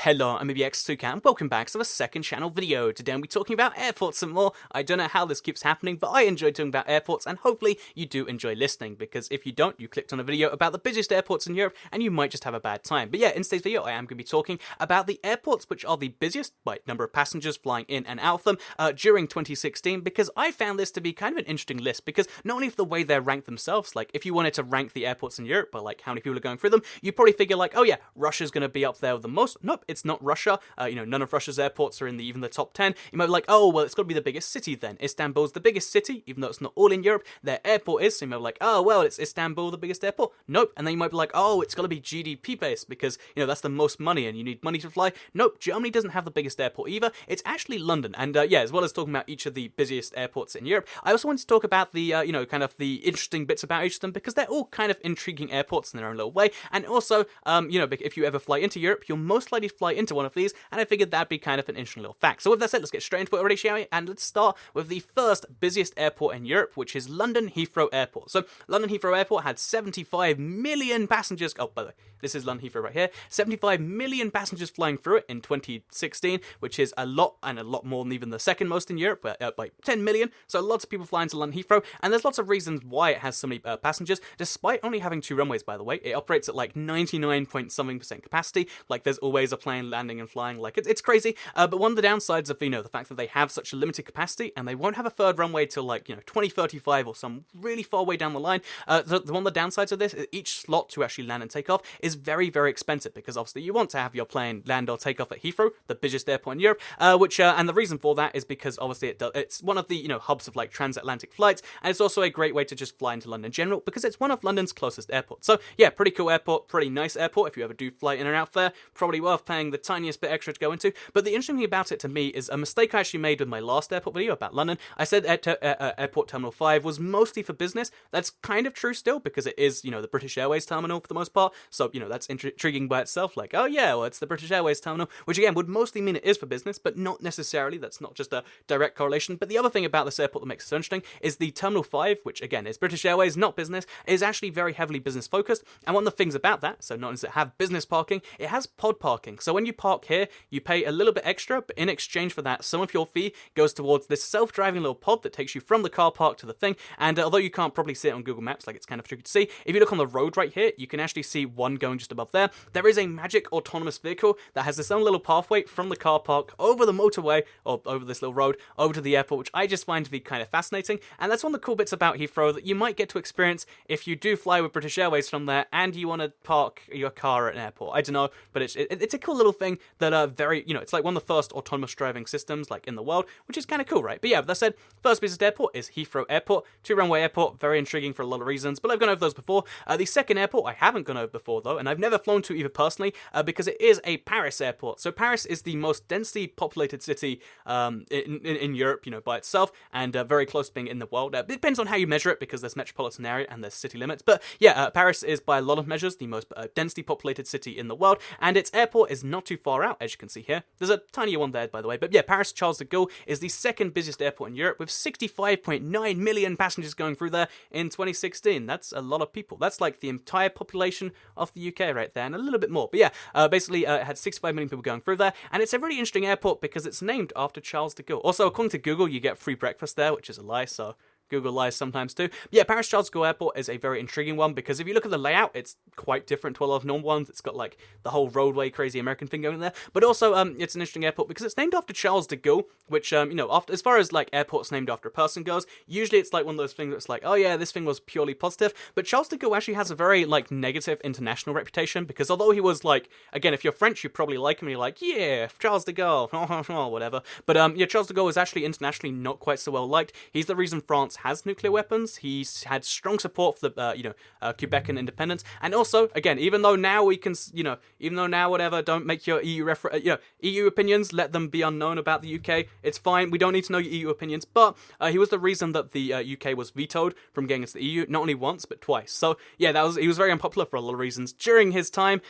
Hello, I'm BUSIEST and welcome back to the second channel video. Today I'll be talking about airports and more. I don't know how this keeps happening, but I enjoy talking about airports, and hopefully you do enjoy listening, because if you don't, you clicked on a video about the busiest airports in Europe, and you might just have a bad time. But yeah, in today's video, I am going to be talking about the airports which are the busiest by number of passengers flying in and out of them during 2016, because I found this to be kind of an interesting list, because not only for the way they're ranked themselves, like if you wanted to rank the airports in Europe by like how many people are going through them, you probably figure like, oh yeah, Russia's going to be up there with the most. Nope, it's not Russia. None of Russia's airports are in even the top 10. You might be like, oh, well, it's got to be the biggest city then. Istanbul's the biggest city, even though it's not all in Europe. Their airport is, so you might be like, oh, well, it's Istanbul, the biggest airport. Nope. And then you might be like, oh, it's got to be GDP based, because, that's the most money and you need money to fly. Nope, Germany doesn't have the biggest airport either. It's actually London. And as well as talking about each of the busiest airports in Europe, I also wanted to talk about the, kind of the interesting bits about each of them, because they're all kind of intriguing airports in their own little way. And also, if you ever fly into Europe, you'll most likely fly into one of these, and I figured that'd be kind of an interesting little fact. So with that said, let's get straight into it already, shall we? And let's start with the first busiest airport in Europe, which is London Heathrow Airport. So London Heathrow Airport had 75 million passengers. Oh, by the way, this is London Heathrow right here. 75 million passengers flying through it in 2016, which is a lot, and a lot more than even the second most in Europe, by 10 million. So lots of people flying to London Heathrow, and there's lots of reasons why it has so many passengers, despite only having 2 runways, by the way. It operates at like 99 point something % capacity. Like there's always a plane landing and flying. Like it's crazy. But one of the downsides of, the fact that they have such a limited capacity, and they won't have a third runway till like, 2035 or some really far way down the line. One of the downsides of this is each slot to actually land and take off is very, very expensive, because obviously you want to have your plane land or take off at Heathrow, the busiest airport in Europe, and the reason for that is because obviously it's one of the, hubs of like transatlantic flights, and it's also a great way to just fly into London in general, because it's one of London's closest airports. So yeah, pretty cool airport, pretty nice airport. If you ever do fly in and out there, probably worth paying the tiniest bit extra to go into. But the interesting thing about it to me is a mistake I actually made with my last airport video about London. I said Airport Terminal 5 was mostly for business. That's kind of true still, because it is, the British Airways terminal for the most part. So, that's intriguing by itself. Like, oh yeah, well, it's the British Airways terminal, which again would mostly mean it is for business, but not necessarily. That's not just a direct correlation. But the other thing about this airport that makes it so interesting is the Terminal 5, which again is British Airways, not business, is actually very heavily business focused. And one of the things about that, so not only does it have business parking, it has pod parking. So when you park here, you pay a little bit extra, but in exchange for that, some of your fee goes towards this self-driving little pod that takes you from the car park to the thing. And although you can't probably see it on Google Maps, like it's kind of tricky to see, if you look on the road right here, you can actually see one going just above there. There is a magic autonomous vehicle that has its own little pathway from the car park over the motorway, or over this little road, over to the airport, which I just find to be kind of fascinating. And that's one of the cool bits about Heathrow that you might get to experience if you do fly with British Airways from there and you want to park your car at an airport. I don't know, but it's a cool little thing that very, it's like one of the first autonomous driving systems like in the world, which is kind of cool, right? But yeah, that said, first busiest airport is Heathrow Airport, 2-runway airport, very intriguing for a lot of reasons, but I've gone over those before. The second airport I haven't gone over before though, and I've never flown to either personally, because it is a Paris airport. So Paris is the most densely populated city in Europe, by itself, and very close to being in the world. It depends on how you measure it, because there's metropolitan area and there's city limits, but yeah, Paris is by a lot of measures the most densely populated city in the world, and its airport is not too far out, as you can see here. There's a tinier one there, by the way, but yeah, Paris Charles de Gaulle is the second busiest airport in Europe, with 65.9 million passengers going through there in 2016. That's a lot of people. That's like the entire population of the UK right there, and a little bit more. But yeah, basically it had 65 million people going through there, and it's a really interesting airport because it's named after Charles de Gaulle. Also, according to Google, you get free breakfast there, which is a lie, so Google lies sometimes too. But yeah, Paris Charles de Gaulle Airport is a very intriguing one, because if you look at the layout, it's quite different to a lot of normal ones. It's got like the whole roadway crazy American thing going there. But also, it's an interesting airport because it's named after Charles de Gaulle, which, after, as far as like airports named after a person goes, usually it's like one of those things that's like, oh yeah, this thing was purely positive. But Charles de Gaulle actually has a very like negative international reputation, because although he was like, again, if you're French, you probably like him and you're like, yeah, Charles de Gaulle, whatever. But yeah, Charles de Gaulle is actually internationally not quite so well liked. He's the reason France has nuclear weapons. He's had strong support for the, Quebecan independence. And also, again, even though now we can, whatever, don't make your EU opinions, let them be unknown about the UK. It's fine. We don't need to know your EU opinions. But he was the reason that the UK was vetoed from getting into the EU, not only once, but twice. So yeah, he was very unpopular for a lot of reasons during his time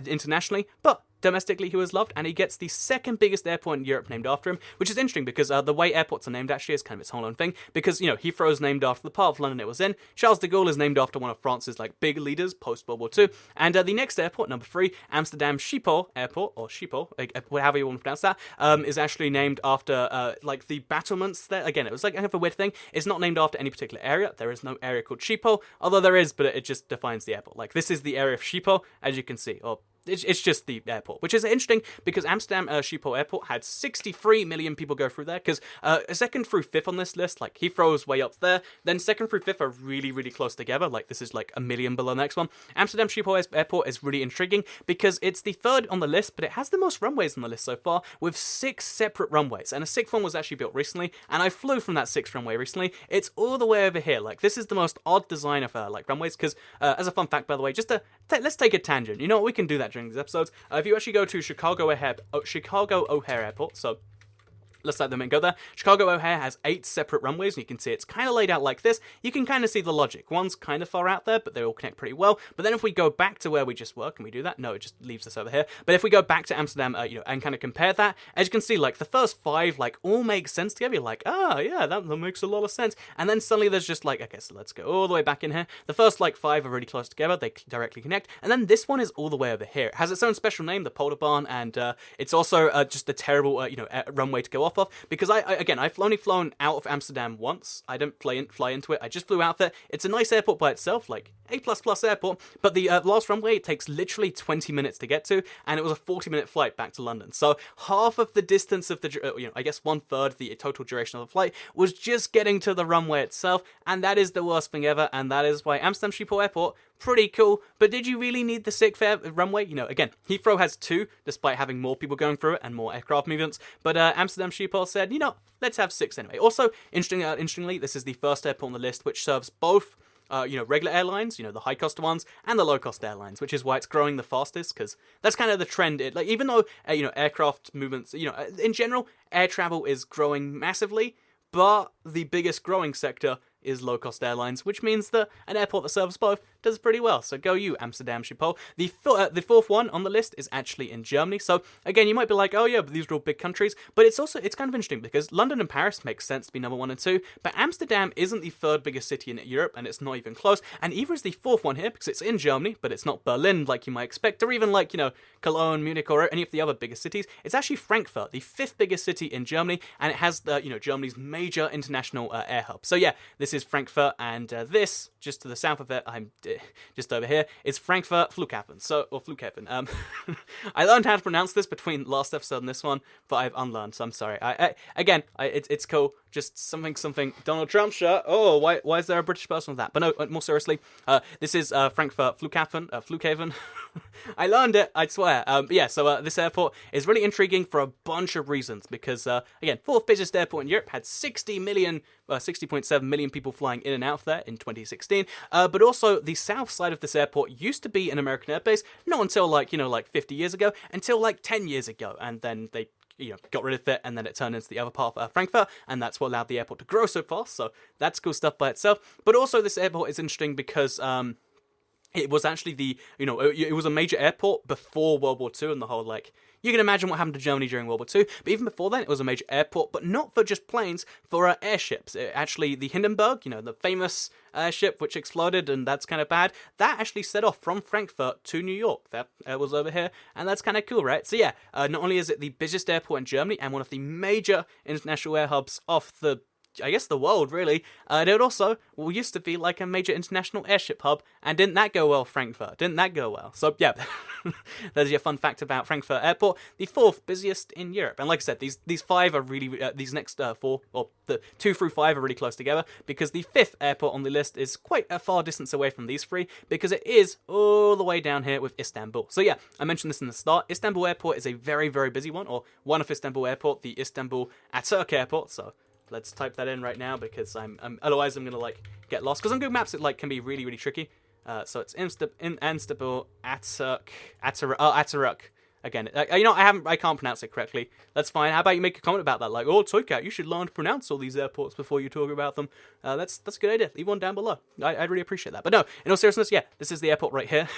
internationally. But domestically he was loved, and he gets the second biggest airport in Europe named after him, which is interesting because the way airports are named actually is kind of its whole own thing, because, Heathrow is named after the part of London it was in, Charles de Gaulle is named after one of France's, big leaders post-World War II, and the next airport, number 3, Amsterdam Schiphol Airport, or Schiphol, however you want to pronounce that, is actually named after, the battlements there. Again, it was, kind of a weird thing. It's not named after any particular area. There is no area called Schiphol, although there is, but it just defines the airport. This is the area of Schiphol, as you can see, or it's just the airport, which is interesting because Amsterdam Schiphol Airport had 63 million people go through there, because second through fifth on this list, Heathrow is way up there, then second through fifth are really, really close together, this is a million below the next one. Amsterdam Schiphol Airport is really intriguing because it's the third on the list, but it has the most runways on the list so far, with 6 separate runways, and a 6th one was actually built recently, and I flew from that 6th runway recently. It's all the way over here. This is the most odd design of runways, because as a fun fact, by the way, let's take a tangent. You know what, we can do that during these episodes. If you actually go to Chicago O'Hare Airport, so let's let them go there. Chicago O'Hare has 8 separate runways, and you can see it's kind of laid out like this. You can kind of see the logic. One's kind of far out there, but they all connect pretty well. But then if we go back to where we just were, can we do that? No, it just leaves us over here. But if we go back to Amsterdam, and kind of compare that, as you can see, the first 5, all make sense together. You're yeah, that makes a lot of sense. And then suddenly there's just okay, so let's go all the way back in here. The first 5 are really close together. They directly connect. And then this one is all the way over here. It has its own special name, the Polar Barn, and it's also just a terrible, runway to go off of, because I've only flown out of Amsterdam once. I didn't fly into it. I just flew out there. It's a nice airport by itself, A++ airport, but the last runway, it takes literally 20 minutes to get to, and it was a 40-minute flight back to London. So half of the distance of the, I guess 1/3 of the total duration of the flight was just getting to the runway itself, and that is the worst thing ever, and that is why Amsterdam Schiphol Airport, pretty cool, but did you really need the 6th runway? Again, Heathrow has 2, despite having more people going through it and more aircraft movements, but Amsterdam Schiphol said, let's have 6 anyway. Also, interestingly, this is the first airport on the list which serves both regular airlines, the high-cost ones, and the low-cost airlines, which is why it's growing the fastest, because that's kind of the trend. Even though, aircraft movements, in general, air travel is growing massively, but the biggest growing sector is low-cost airlines, which means that an airport that serves both does pretty well. So go you, Amsterdam Schiphol. The 4th one on the list is actually in Germany. So again, you might be oh yeah, but these are all big countries. But it's kind of interesting because London and Paris makes sense to be number 1 and 2, but Amsterdam isn't the 3rd biggest city in Europe, and it's not even close. And either is the 4th one here because it's in Germany, but it's not Berlin like you might expect, or even Cologne, Munich, or any of the other bigger cities. It's actually Frankfurt, the 5th biggest city in Germany, and it has the Germany's major international air hub. So yeah, this is Frankfurt, and this, just to the south of it, I'm just over here, is Frankfurt Flughafen. Or Flughafen. I learned how to pronounce this between last episode and this one, but I've unlearned, so I'm sorry. It's cool. Just something Donald Trump shirt. Oh, why is there a British person with that? But no, more seriously, this is Frankfurt Flughafen. I learned it, I swear. But yeah, so this airport is really intriguing for a bunch of reasons, because again, 4th busiest airport in Europe, had 60.7 million people flying in and out of there in 2016. But also, the south side of this airport used to be an American airbase, not until 50 years ago, until 10 years ago, and then they got rid of it, and then it turned into the other part of Frankfurt, and that's what allowed the airport to grow so fast, so that's cool stuff by itself. But also, this airport is interesting because it was actually it was a major airport before World War II, and the whole, you can imagine what happened to Germany during World War II, but even before then, it was a major airport, but not for just planes, for airships. Actually, the Hindenburg, the famous airship which exploded, and that's kind of bad, that actually set off from Frankfurt to New York. That was over here, and that's kind of cool, right? So yeah, not only is it the busiest airport in Germany, and one of the major international air hubs of the world, really. It also used to be a major international airship hub, and didn't that go well, Frankfurt? Didn't that go well? So, yeah, there's your fun fact about Frankfurt Airport, the 4th busiest in Europe. And like I said, these 5 are really, these next 4, or the 2 through 5 are really close together, because the 5th airport on the list is quite a far distance away from these 3, because it is all the way down here with Istanbul. So yeah, I mentioned this in the start. Istanbul Airport is a very, very busy one, or one of Istanbul Airport, the Istanbul Atatürk Airport, so let's type that in right now, because otherwise I'm gonna get lost. Because on Google Maps it can be really, really tricky. So it's Istanbul Atatürk Again, I can't pronounce it correctly. That's fine. How about you make a comment about that? Like, oh, Toycat, you should learn to pronounce all these airports before you talk about them. That's a good idea. Leave one down below. I'd really appreciate that. But no, in all seriousness, yeah, this is the airport right here.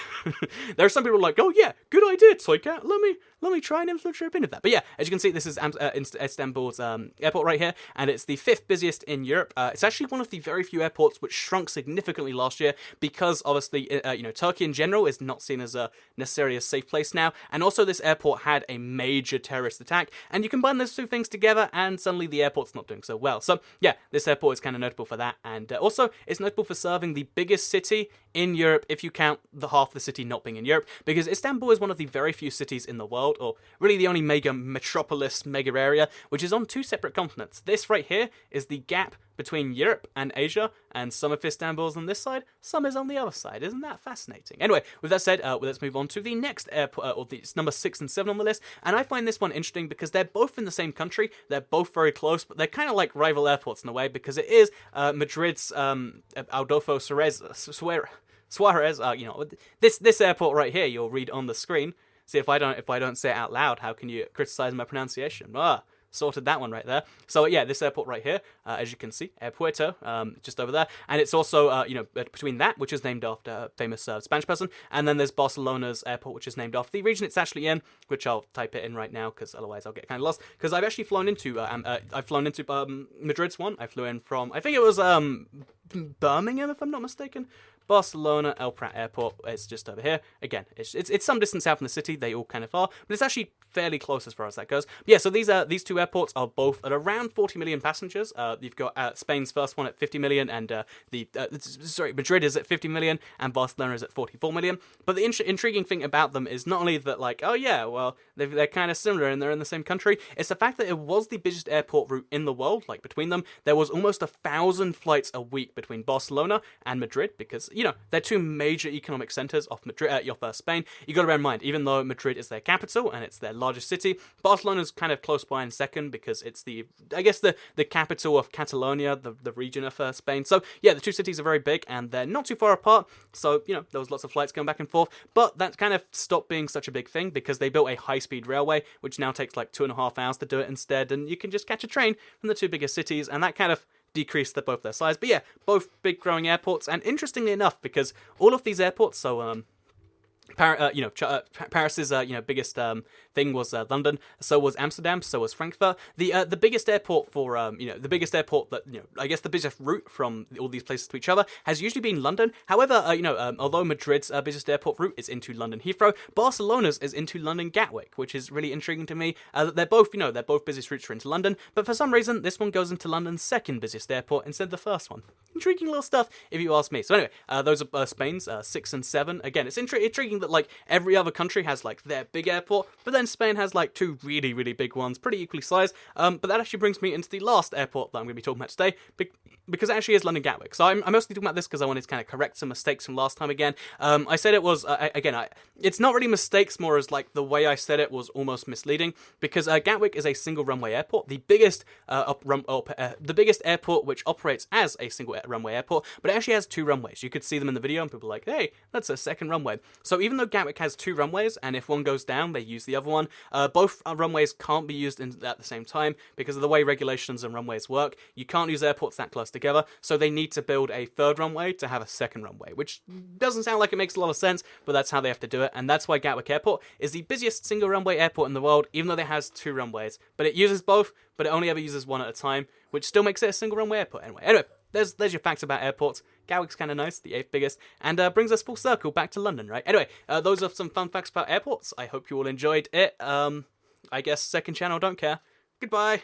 There are some people like, oh yeah, good idea, Toycat. Let me try and influence your opinion of that. But yeah, as you can see, this is Istanbul's airport right here, and it's the 5th busiest in Europe. It's actually one of the very few airports which shrunk significantly last year because obviously, Turkey in general is not seen as necessarily a safe place now, and also this airport had a major terrorist attack, and you combine those two things together, and suddenly the airport's not doing so well. So yeah, this airport is kind of notable for that, and also it's notable for serving the biggest city in Europe if you count the half of the city not being in Europe, because Istanbul is one of the very few cities in the world, or really the only mega metropolis, mega area, which is on 2 separate continents. This right here is the gap between Europe and Asia, and some of Istanbul's on this side, some is on the other side. Isn't that fascinating? Anyway, with that said, let's move on to the next airport, or the number 6 and 7 on the list, and I find this one interesting because they're both in the same country, they're both very close, but they're kind of like rival airports in a way, because it is Madrid's Adolfo Suarez, this airport right here, you'll read on the screen. See, if I don't say it out loud, how can you criticize my pronunciation? Sorted that one right there. So yeah, this airport right here, as you can see, Airpuerto, just over there, and it's also between that, which is named after a famous Spanish person, and then there's Barcelona's airport, which is named after the region it's actually in, which I'll type it in right now because otherwise I'll get kind of lost. Because I've actually flown into Madrid's one. I flew in from, I think it was Birmingham, if I'm not mistaken. Barcelona El Prat Airport, it's just over here. Again, it's some distance out from the city, they all kind of are, but it's actually fairly close as far as that goes. But yeah, so these 2 airports are both at around 40 million passengers. You've got Spain's first one at 50 million, and Madrid is at 50 million, and Barcelona is at 44 million. But the intriguing thing about them is not only that, like, oh yeah, well, they're kind of similar and they're in the same country, it's the fact that it was the busiest airport route in the world. Like, between them, there was almost 1,000 flights a week between Barcelona and Madrid, because, they're 2 major economic centers of Madrid, of Spain. You got to bear in mind, even though Madrid is their capital and it's their largest city, Barcelona's kind of close by in second, because it's the capital of Catalonia, the region of Spain. So yeah, the 2 cities are very big and they're not too far apart. So there was lots of flights going back and forth, but that kind of stopped being such a big thing because they built a high-speed railway, which now takes like 2.5 hours to do it instead, and you can just catch a train from the 2 biggest cities, and that kind of decreased both their size. But yeah, both big growing airports, and interestingly enough, because all of these airports, so Paris's biggest thing was London. So was Amsterdam. So was Frankfurt. The biggest airport for the biggest airport that I guess the biggest route from all these places to each other has usually been London. However, although Madrid's biggest airport route is into London Heathrow, Barcelona's is into London Gatwick, which is really intriguing to me. They're both busiest routes are into London, but for some reason this one goes into London's 2nd busiest airport instead of the first one. Intriguing little stuff, if you ask me. So anyway, those are Spain's 6 and 7. Again, it's intriguing that like every other country has like their big airport, but then Spain has like 2 really, really big ones, pretty equally sized. But that actually brings me into the last airport that I'm going to be talking about today, because it actually is London Gatwick. So I'm mostly talking about this because I wanted to kind of correct some mistakes from last time again. I said it was, it's not really mistakes, more as like the way I said it was almost misleading, because Gatwick is a single runway airport, the biggest airport which operates as a single runway airport, but it actually has 2 runways. You could see them in the video and people are like, hey, that's a 2nd runway. So even though Gatwick has 2 runways, and if one goes down, they use the other one, both runways can't be used at the same time because of the way regulations and runways work. You can't use airports that close together, so they need to build a 3rd runway to have a 2nd runway, which doesn't sound like it makes a lot of sense, but that's how they have to do it, and that's why Gatwick Airport is the busiest single runway airport in the world, even though it has 2 runways. But it uses both, but it only ever uses one at a time, which still makes it a single runway airport anyway. There's your facts about airports. Gatwick's kind of nice, the 8th biggest, and brings us full circle back to London, right? Anyway, those are some fun facts about airports. I hope you all enjoyed it. I guess 2nd channel don't care. Goodbye.